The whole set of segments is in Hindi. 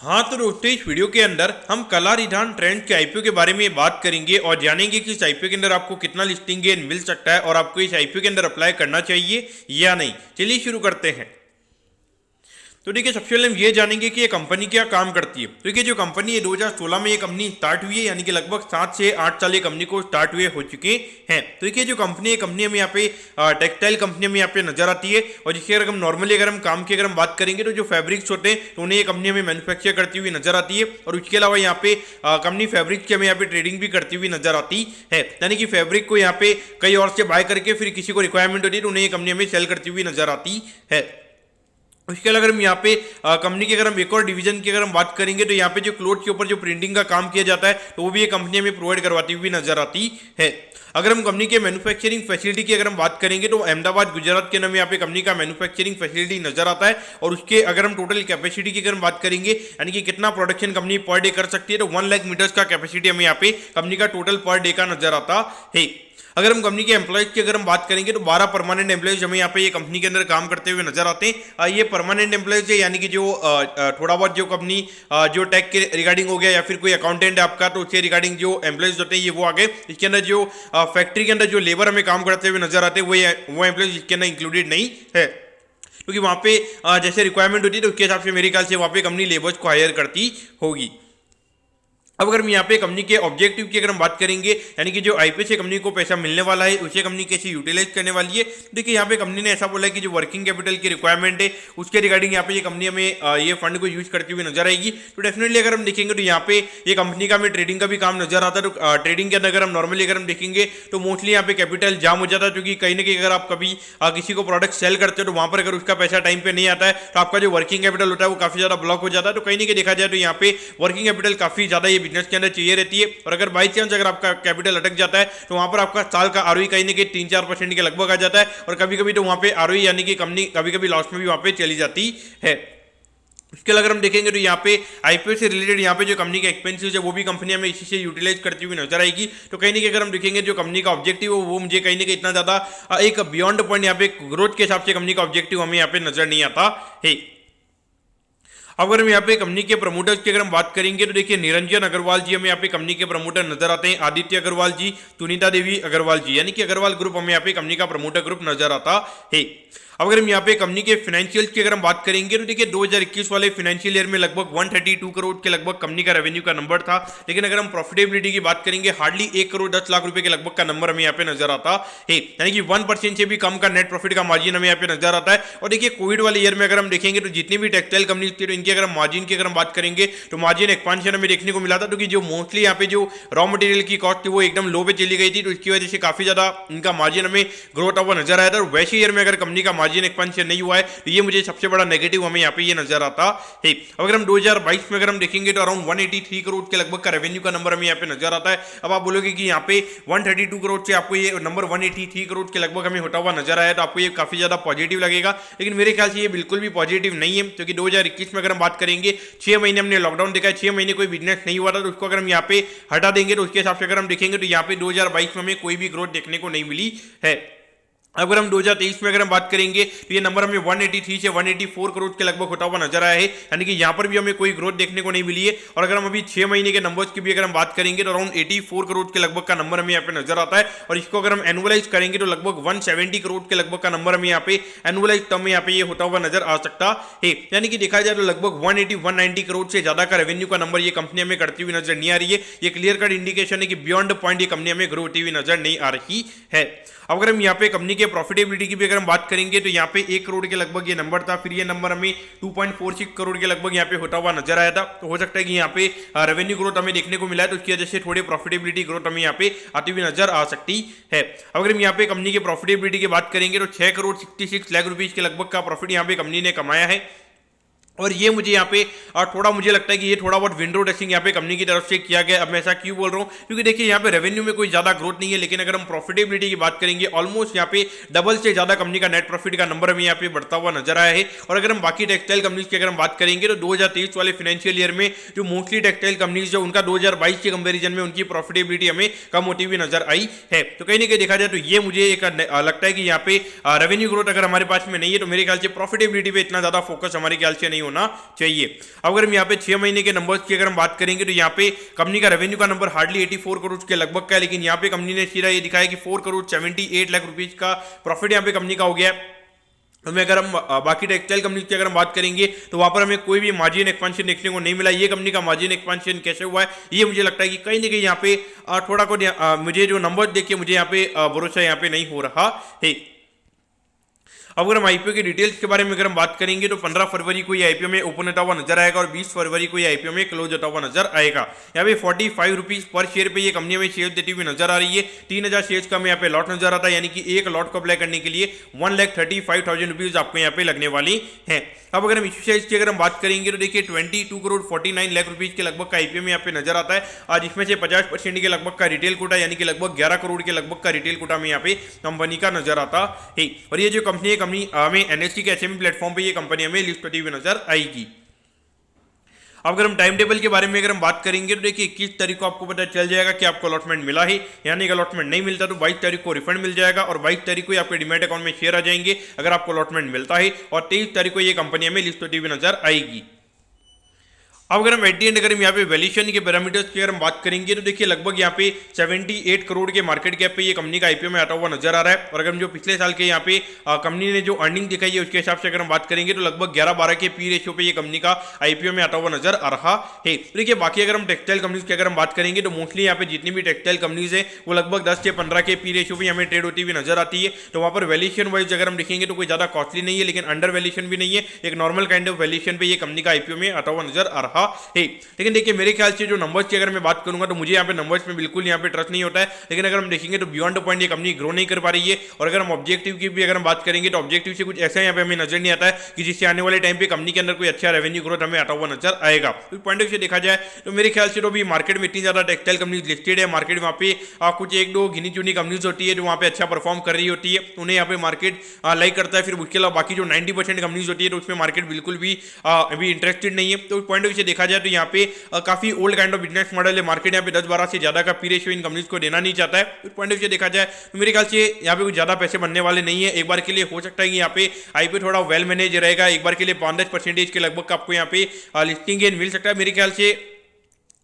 हाँ तो दोस्तों इस वीडियो के अंदर हम कलारिधान ट्रेंड्स के आईपीओ के बारे में बात करेंगे और जानेंगे कि इस आईपीओ के अंदर आपको कितना लिस्टिंग गेन मिल सकता है और आपको इस आईपीओ के अंदर अप्लाई करना चाहिए या नहीं। चलिए शुरू करते हैं। तो देखिए सबसे पहले हम ये जानेंगे कि ये कंपनी क्या काम करती है। तो देखिए जो कंपनी है 2016 में ये कंपनी स्टार्ट हुई है, यानी कि लगभग 7 से 8 साल ये कंपनी को स्टार्ट हुए हो चुके हैं। तो देखिए जो कंपनी है, कंपनी हमें यहाँ पे टेक्सटाइल कंपनी में यहाँ पे नजर आती है और जिसके अगर हम नॉर्मली अगर हम काम की अगर हम बात करेंगे तो जो फैब्रिक्स होते हैं तो उन्हें ये कंपनी हमें मैन्युफैक्चर करती हुई नजर आती है और उसके अलावा यहाँ पे कंपनी फैब्रिक की हमें यहाँ पे ट्रेडिंग भी करती हुई नजर आती है, यानी कि फैब्रिक को यहाँ पे कई और से बाय करके फिर किसी को रिक्वायरमेंट होती है तो उन्हें ये कंपनी हमें सेल करती हुई नजर आती है। उसके अलावा अगर हम यहाँ पे कंपनी की अगर हम एक और डिवीजन की अगर हम बात करेंगे तो यहाँ पे जो क्लोथ के ऊपर जो प्रिंटिंग का काम किया जाता है तो वो भी ये कंपनी हमें प्रोवाइड करवाती हुई नजर आती है। अगर हम कंपनी के मैन्युफैक्चरिंग फैसिलिटी की अगर हम बात करेंगे तो अहमदाबाद गुजरात के नाम यहाँ पे कंपनी का मैन्युफैक्चरिंग फैसिलिटी नजर आता है और उसके अगर हम टोटल कैपेसिटी की अगर हम बात करेंगे यानी कि कितना प्रोडक्शन कंपनी पर डे कर सकती है तो 1 लाख मीटर्स का कैपेसिटी हमें यहाँ पे कंपनी का टोटल पर डे का नजर आता है। अगर हम कंपनी के एम्प्लॉयज की अगर हम बात करेंगे तो 12 परमानेंट एम्प्लॉयज हमें यहाँ पे ये कंपनी के अंदर काम करते हुए नजर आते हैं। ये परमानेंट एम्प्लॉयज है, यानी कि जो थोड़ा बहुत जो कंपनी जो टैग के रिगार्डिंग हो गया या फिर कोई अकाउंटेंट है आपका तो उसके रिगार्डिंग जो एम्प्लॉयज होते हैं ये वो आ गए। इसके अंदर जो फैक्ट्री के अंदर जो लेबर हमें काम करते हुए नजर आते हैं वो एम्प्लॉयज इसके अंदर इंक्लूडेड नहीं है, क्योंकि वहाँ पे जैसे रिक्वायरमेंट होती है तो उसके हिसाब से मेरे ख्याल से वहाँ पे कंपनी लेबर्स को हायर करती होगी। अब अगर हम यहाँ पे कंपनी के ऑब्जेक्टिव की अगर हम बात करेंगे यानी कि जो आईपीओ से कंपनी को पैसा मिलने वाला है उसे कंपनी कैसे यूटिलाइज करने वाली है, देखिए यहाँ पे कंपनी ने ऐसा बोला है कि जो वर्किंग कैपिटल की रिक्वायरमेंट है उसके रिगार्डिंग यहाँ पे ये कंपनी हमें ये फंड को यूज करती हुई नजर आएगी। तो डेफिनेटली अगर हम देखेंगे तो यहाँ पे ये कंपनी का हमें ट्रेडिंग का भी काम नजर आता है। तो ट्रेडिंग के अंदर अगर हम नॉर्मली अगर हम देखेंगे तो मोस्टली यहाँ पे कैपिटल जाम हो जाता है, क्योंकि कहीं ना कहीं अगर आप कभी किसी को प्रोडक्ट सेल करते हो तो वहाँ पर अगर उसका पैसा टाइम पे नहीं आता है तो आपका जो वर्किंग कैपिटल होता है वो काफी ज्यादा ब्लॉक हो जाता है। तो कहीं ना कहीं देखा जाए तो यहाँ पे वर्किंग कैपिटल काफी ज्यादा ये बिजनेस के अंदर चाहिए है। और अगर बाई चांस अगर आपका कैपिटल अटक जाता है तो वहां पर आपका साल का आरओई कहीं ना कहीं 3-4% के लगभग आ जाता है और कभी कभी तो वहां पे आरओई यानी कि कंपनी कभी कभी लॉस में भी वहां पे चली जाती है। उसके अगर हम देखेंगे तो यहाँ पे आईपीओ से रिलेटेड यहाँ पे जो कंपनी के एक्सपेंसेस है वो भी कंपनी हमें इसी से यूटिलाइज करती हुई नजर आएगी। तो कहीं ना कहीं अगर हम देखेंगे जो कंपनी का ऑब्जेक्टिव है वो मुझे कहीं ना कहीं इतना ज्यादा एक बियॉन्ड पॉइंट यहाँ पे ग्रोथ के हिसाब से कंपनी का ऑब्जेक्टिव हमें यहाँ पे नजर नहीं आता है। अब अगर हम यहाँ पे कंपनी के प्रमोटर्स की अगर हम बात करेंगे तो देखिए निरंजन अग्रवाल जी हमें यहाँ पे कंपनी के प्रमोटर नजर आते हैं, आदित्य अग्रवाल जी, सुनीता देवी अग्रवाल जी, यानी कि अग्रवाल ग्रुप हमें यहाँ पे कंपनी का प्रमोटर ग्रुप नजर आता है। अब अगर हम यहाँ पे कंपनी के फाइनेंशियल्स की अगर हम बात करेंगे तो देखिए 2021 वाले फाइनेंशियल ईयर में लगभग 132 करोड़ के लगभग कंपनी का रेवेन्यू का नंबर था, लेकिन अगर हम प्रॉफिटेबिलिटी की बात करेंगे हार्डली 1 करोड़ 10 लाख रुपए के लगभग का नंबर हमें यहाँ पे नजर आता है, यानी कि 1% से भी कम का नेट प्रॉफिट का मार्जिन हमें यहाँ पे नजर आता है। और देखिए कोविड वाले ईयर में अगर हम देखेंगे तो जितनी भी टेक्सटाइल कंपनी थी तो इनकी अगर मार्जिन की अगर हम बात करेंगे तो मार्जिन एक्सपांशन हमें देखने को मिला था, क्योंकि जो मोस्टली यहाँ पे जो रॉ मटेरियल की कॉस्ट थी वो एकदम लो पे चली गई थी, तो इसकी वजह से काफी ज्यादा इनका मार्जिन हमें ग्रोथ हुआ नजर आया था। और वैसे ईयर में अगर कंपनी का मार्जिन एक्सपांशन नहीं हुआ है तो ये मुझे सबसे बड़ा नेगेटिव हमें यहाँ पे ये नजर आता है। अगर हम 2022 में अगर हम देखेंगे तो अराउंड 183 करोड़ के लगभग का रेवेन्यू का नंबर हमें यहाँ पे नजर आता है। अब आप बोलोगे कि यहाँ पे 132 करोड़ से आपको ये नंबर 183 करोड़ के लगभग हमें होता हुआ नजर आया तो आपको ये काफी ज्यादा पॉजिटिव लगेगा, लेकिन मेरे ख्याल से ये बिल्कुल भी पॉजिटिव नहीं है, क्योंकि 2021 में अगर हम बात करेंगे 6 महीने हमने लॉकडाउन देखा है, 6 महीने कोई बिजनेस नहीं हुआ था, तो उसको अगर हम यहाँ पे हटा देंगे तो उसके हिसाब से अगर हम देखेंगे तो यहाँ पे 2022 में हमें कोई भी ग्रोथ देखने को नहीं मिली है। अगर हम 2023 में अगर हम बात करेंगे तो ये नंबर हमें 183 से 184 करोड़ के लगभग होता हुआ नजर आया है, यानी कि यहाँ पर भी हमें कोई ग्रोथ देखने को नहीं मिली है। और अगर हम अभी 6 महीने के नंबर्स की भी अगर हम बात करेंगे तो अराउंड 84 करोड़ के लगभग का नंबर हमें यहाँ पे नजर आता है, और इसको अगर हम एनुअलाइज करेंगे तो लगभग 170 करोड़ के लगभग का नंबर हमें यहाँ पे एनुअलाइज टर्म में यहाँ पे ये होता हुआ नजर आ सकता है, यानी कि देखा जाए तो लगभग 180-190 करोड़ से ज्यादा का रेवेन्यू का नंबर ये कंपनी हमें करती हुई नजर नहीं आ रही है। ये क्लियर कट इंडिकेशन है कि बियॉन्ड पॉइंट ये कंपनी हमें ग्रो होती हुई नजर नहीं आ रही है। अब अगर हम यहाँ पे कंपनी के प्रॉफिटेबिलिटी की भी अगर हम बात करेंगे तो यहाँ पे 1 करोड़ के लगभग ये नंबर था, फिर ये नंबर हमें 2.46 करोड़ के लगभग यहाँ पे होता हुआ नजर आया था। तो हो सकता है कि यहाँ पे रेवेन्यू ग्रोथ हमें देखने को मिला है, तो उसकी वजह से थोड़ी प्रॉफिटेबिलिटी ग्रोथ हमें यहाँ पे आती हुई नजर आ सकती है। अगर हम यहाँ पे कंपनी की प्रॉफिटेबिलिटी की बात करेंगे तो 6 करोड़ 66 लाख रुपीज के लगभग का प्रॉफिट यहाँ पे कंपनी ने कमाया है, और ये मुझे यहाँ पे थोड़ा मुझे लगता है कि ये थोड़ा बहुत विंडो ड्रेसिंग यहाँ पे कंपनी की तरफ से किया गया। अब मैं ऐसा क्यों बोल रहा हूँ, क्योंकि देखिए यहाँ पे रेवेन्यू में कोई ज्यादा ग्रोथ नहीं है, लेकिन अगर हम प्रॉफिटेबिलिटी की बात करेंगे ऑलमोस्ट यहाँ पे डबल से ज्यादा कंपनी का नेट प्रॉफिट का नंबर हमें यहाँ पे बढ़ता हुआ नजर आया है। और अगर हम बाकी टेक्सटाइल कंपनीज की अगर हम बात करेंगे तो 2023 वाले फाइनेंशियल ईयर में जो मोस्टली टेक्सटाइल कंपनीज जो उनका 2022 के कंपेरिजन में उनकी प्रॉफिटेबिलिटी हमें कम होती हुई नजर आई है। तो कहीं ना कहीं देखा जाए तो ये मुझे एक लगता है कि यहाँ पे रेवेन्यू ग्रोथ अगर हमारे पास में नहीं है तो मेरे ख्याल से प्रॉफिटेबिलिटी पे इतना ज्यादा फोकस हमारे ख्याल से नहीं होना चाहिए। अगर हम यहाँ पे 6 महीने के नंबर्स की अगर हम बात करेंगे तो यहाँ पे कंपनी का रेवेन्यू का नंबर हार्डली 84 करोड़ के लगभग का है, लेकिन यहाँ पे कंपनी ने सीधा ये दिखाया कि 4 करोड़ 78 लाख रुपीज का प्रॉफिट यहाँ पे कंपनी का हो गया है। हमें अगर हम बाकी टेक्सटाइल कंपनी की अगर हम बात करेंगे तो वहां पर हमें कोई भी मार्जिन एक्सपेंशन देखने को नहीं मिला। ये कंपनी का मार्जिन एक्सपेंशन कैसे हुआ है, ये मुझे लगता है कि कहीं ना कहीं यहाँ पे थोड़ा को मुझे जो नंबर देख के मुझे यहाँ पे भरोसा यहाँ पे नहीं हो रहा है। अब अगर हम आईपीओ की डिटेल्स के बारे में अगर हम बात करेंगे तो 15 फरवरी को ये आईपीओ में ओपन होता हुआ नजर आएगा और 20 फरवरी को ये आईपीओ में क्लोज होता हुआ नजर आएगा। यहाँ पे 45 रुपीज पर शेयर पे ये कंपनी हमें शेयर देती हुई नजर आ रही है। 3000 शेयर का हमें यहाँ पे लॉट नजर आता है, यानी कि एक लॉट को अप्लाई करने के लिए 1,35,000 रुपीज आपको यहाँ पे लगने वाली है। अब अगर हम इश्यू साइज की अगर हम बात करेंगे तो देखिए 22 करोड़ 49 लाख रुपीज के लगभग का आईपीओ में यहाँ पे नजर आता है। आज इसमें से 50% के लगभग का रिटेल कोटा यानी कि लगभग 11 करोड़ के लगभग का रिटेल कोटा में यहाँ पे कंपनी का नजर आता है। और ये जो कंपनी है, कंपनी हमें एनएससी के एचएमई प्लेटफॉर्म पे ये कंपनी हमें लिस्ट होती हुई नजर आएगी। अब अगर हम टाइम टेबल के बारे में अगर हम बात करेंगे तो देखिए 21 तारीख को आपको पता चल जाएगा कि आपको अलॉटमेंट मिला है, यानी कि अलॉटमेंट नहीं मिलता तो 22 तारीख को रिफंड मिल जाएगा और 22 तारीख को आपके डीमैट अकाउंट में शेयर आ जाएंगे अगर आपको अलॉटमेंट मिलता है, और 23 तारीख को ये कंपनी हमें लिस्ट होती हुई नजर आएगी। अब अगर हम एट दी एंड अगर हम यहाँ पे वैल्यूएशन के पैरामीटर्स की अगर हम बात करेंगे तो देखिए लगभग यहाँ पे 78 करोड़ के मार्केट कैप पे ये कंपनी का आईपीओ में आता हुआ नजर आ रहा है। और अगर हम जो पिछले साल के यहाँ पे कंपनी ने जो अर्निंग दिखाई है उसके हिसाब से अगर हम बात करेंगे तो लगभग 11-12 के पी रेशियो पे ये कंपनी का आईपीओ में आता हुआ नजर आ रहा है। देखिए बाकी अगर हम टेक्सटाइल कंपनीज की अगर हम बात करेंगे तो मोस्टली यहाँ पे जितनी भी टेक्सटाइल कंपनीज है वो लगभग 10 से 15 के पी रेशियो पे हमें ट्रेड होती हुई नजर आती है। तो वहाँ पर वैल्यूएशन वाइज अगर हम देखेंगे तो कोई ज्यादा कॉस्टली नहीं है, लेकिन अंडर वैल्यूएशन भी नहीं है, एक नॉर्मल काइंड ऑफ वैल्यूएशन पे ये कंपनी का आईपीओ में आता हुआ नजर आ रहा है। लेकिन देखिए मेरे ख्याल से जो नंबर्स की अगर मैं बात करूंगा तो मुझे यहाँ पे नंबर्स में बिल्कुल यहाँ पे ट्रस्ट नहीं होता है, लेकिन अगर हम देखेंगे तो बियॉन्ड पॉइंट ये कंपनी ग्रो नहीं कर पा रही है। और अगर हम ऑब्जेक्टिव की भी अगर हम बात करेंगे तो ऑब्जेक्टिव से कुछ ऐसा यहाँ पे हमें नजर नहीं आता है कि जिससे आने वाले टाइम पे कंपनी के अंदर कोई अच्छा रेवेन्यू ग्रोथ हमें आता हुआ नजर आएगा। तो पॉइंट ऑफ से देखा जाए तो मेरे ख्याल से तो भी मार्केट में इतनी ज्यादा टेक्सटाइल कंपनीज लिस्टेड है, मार्केट वहाँ पे कुछ एक दो गिनी चुनी कंपनीज होती है जो वहाँ पे अच्छा परफॉर्म कर रही होती है, उन्हें यहाँ पे मार्केट लाइक करता है। फिर उसके अलावा बाकी जो 90% कंपनीज होती है तो उसमें मार्केट बिल्कुल भी अभी इंटरेस्टेड नहीं है। तो पॉइंट ऑफ से देखा जाए तो यहाँ पे काफी old kind of business model है, मार्केट यहाँ पे 10-12 से ज्यादा का पी रेशियो इन कंपनीज को देना नहीं चाहता है। तो पॉइंट ऑफ व्यू देखा जाए तो मेरे ख्याल से यहाँ पे कुछ ज्यादा पैसे बनने वाले नहीं है। एक बार के लिए हो सकता है कि यहाँ पे आईपीओ थोड़ा वेल मैनेज रहेगा, एक बार के लिए 5-10% के लगभग आपको यहाँ पे लिस्टिंग गेन मिल सकता है। मेरे ख्याल से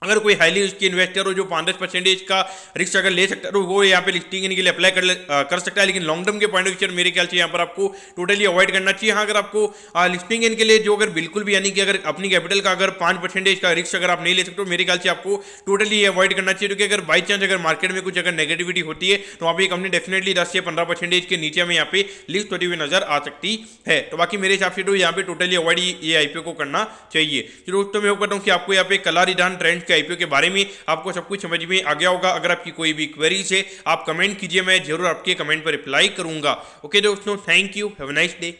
अगर कोई हाईली उसकी इन्वेस्टर हो जो 5-10% का रिस्क अगर ले सकता है तो वो यहाँ पे लिस्टिंग के लिए अप्लाई कर सकता है, लेकिन लॉन्ग टर्म के पॉइंट ऑफ व्यू मेरे ख्याल से यहाँ पर आपको टोटली अवॉइड करना चाहिए। हाँ, अगर आपको लिस्टिंग के लिए जो अगर बिल्कुल भी यानी कि अगर अपनी कैपिटल का अगर 5% का रिस्क अगर आप नहीं ले सकते तो मेरे ख्याल से आपको टोटली ये अवॉइड करना चाहिए, क्योंकि अगर बाई चांस अगर मार्केट में कुछ अगर नेगेटिविटी होती है तो वहाँ पे कंपनी डेफिनेटली 10 से 15% के नीचे में यहाँ पे लिस्ट होती हुई नजर आ सकती है। तो बाकी मेरे हिसाब से तो यहाँ पे टोटली अवॉइड ये आईपीओ को करना चाहिए। तो दोस्तों मैं होप करता हूँ कि आपको यहाँ पे कलारीदान ट्रेंड्स के आईपीओ के बारे में आपको सब कुछ समझ में आ गया होगा। अगर आपकी कोई भी क्वेरीज है आप कमेंट कीजिए, मैं जरूर आपके कमेंट पर रिप्लाई करूंगा। ओके दोस्तों, thank you, have a nice day.